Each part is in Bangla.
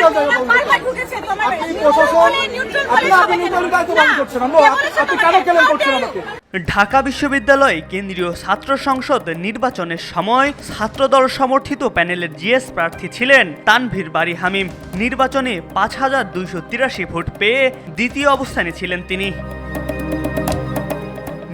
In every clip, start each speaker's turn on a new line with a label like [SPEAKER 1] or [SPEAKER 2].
[SPEAKER 1] নিউট্রাল জায়গা পালন করছেন। আপনি প্রশাসন, আপনি নিউট্রাল দায়িত্ব পালন করছেন। আপনি কেন কেলেম করছেন আমাকে?
[SPEAKER 2] ঢাকা বিশ্ববিদ্যালয় কেন্দ্রীয় ছাত্র সংসদ নির্বাচনের সময় ছাত্রদল সমর্থিত প্যানেলের জিএস প্রার্থী ছিলেন তানভীর বারী হামিম। নির্বাচনে ৫,২৮৩ ভোট পেয়ে দ্বিতীয় অবস্থানে ছিলেন তিনি।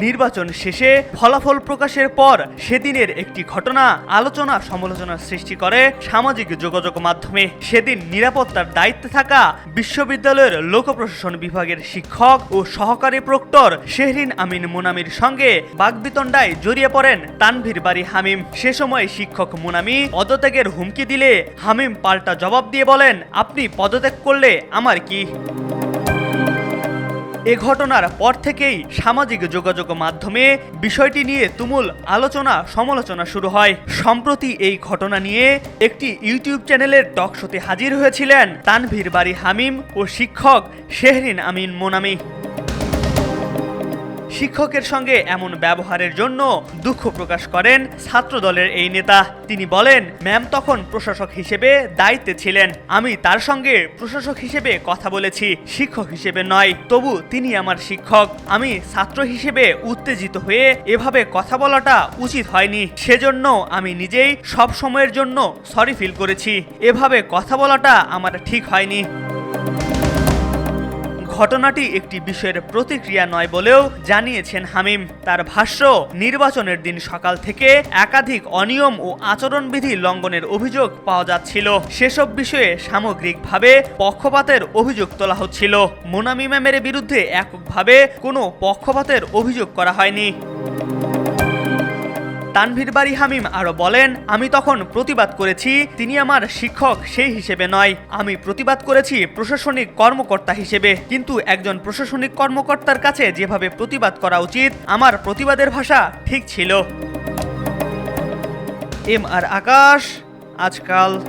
[SPEAKER 2] নির্বাচন শেষে ফলাফল প্রকাশের পর সেদিনের একটি ঘটনা আলোচনা সমালোচনার সৃষ্টি করে সামাজিক যোগাযোগ মাধ্যমে। সেদিন নিরাপত্তার দায়িত্বে থাকা বিশ্ববিদ্যালয়ের লোক প্রশাসন বিভাগের শিক্ষক ও সহকারী প্রক্টর শেহরিন আমিন মুনামির সঙ্গে বাগবিতণ্ডায় জড়িয়ে পড়েন তানভীর বারী হামিম। সে সময় শিক্ষক মুনামি পদত্যাগের হুমকি দিলে হামিম পাল্টা জবাব দিয়ে বলেন, আপনি পদত্যাগ করলে আমার কি? এ ঘটনার পর থেকেই সামাজিক যোগাযোগ মাধ্যমে বিষয়টি নিয়ে তুমুল আলোচনা সমালোচনা শুরু হয়। সম্প্রতি এই ঘটনা নিয়ে একটি ইউটিউব চ্যানেলের টক শোতে হাজির হয়েছিলেন তানভীর বারী হামিম ও শিক্ষক শেহরিন আমিন মুনামি। শিক্ষকের সঙ্গে এমন ব্যবহারের জন্য দুঃখ প্রকাশ করেন ছাত্রদলের এই নেতা। তিনি বলেন, ম্যাম তখন প্রশাসক হিসেবে দায়িত্বে ছিলেন, আমি তার সঙ্গে প্রশাসক হিসেবে কথা বলেছি, শিক্ষক হিসেবে নয়। তবু তিনি আমার শিক্ষক। আমি ছাত্র হিসেবে উত্তেজিত হয়ে এভাবে কথা বলাটা উচিত হয়নি। সেজন্য আমি নিজেই সব সময়ের জন্য সরি ফিল করেছি। এভাবে কথা বলাটা আমার ঠিক হয়নি। ঘটনাটি একটি বিষয়ের প্রতিক্রিয়া নয় বলেও জানিয়েছেন হামিম। তার ভাষ্য, নির্বাচনের দিন সকাল থেকে একাধিক অনিয়ম ও আচরণবিধি লঙ্ঘনের অভিযোগ পাওয়া যাচ্ছিল। সেসব বিষয়ে সামগ্রিকভাবে পক্ষপাতের অভিযোগ তোলা হচ্ছিল। মুনামি ম্যামের বিরুদ্ধে এককভাবে কোনো পক্ষপাতের অভিযোগ করা হয়নি। তানভীর বারী হামিম আরো বলেন, আমি তখন প্রতিবাদ করেছি, তিনি আমার শিক্ষক সেই হিসেবে নয়। আমি প্রতিবাদ করেছি প্রশাসনিক কর্মকর্তা হিসেবে। কিন্তু একজন প্রশাসনিক কর্মকর্তার কাছে যেভাবে প্রতিবাদ করা উচিত, আমার প্রতিবাদের ভাষা ঠিক ছিল। এম আর আকাশ, আজকাল।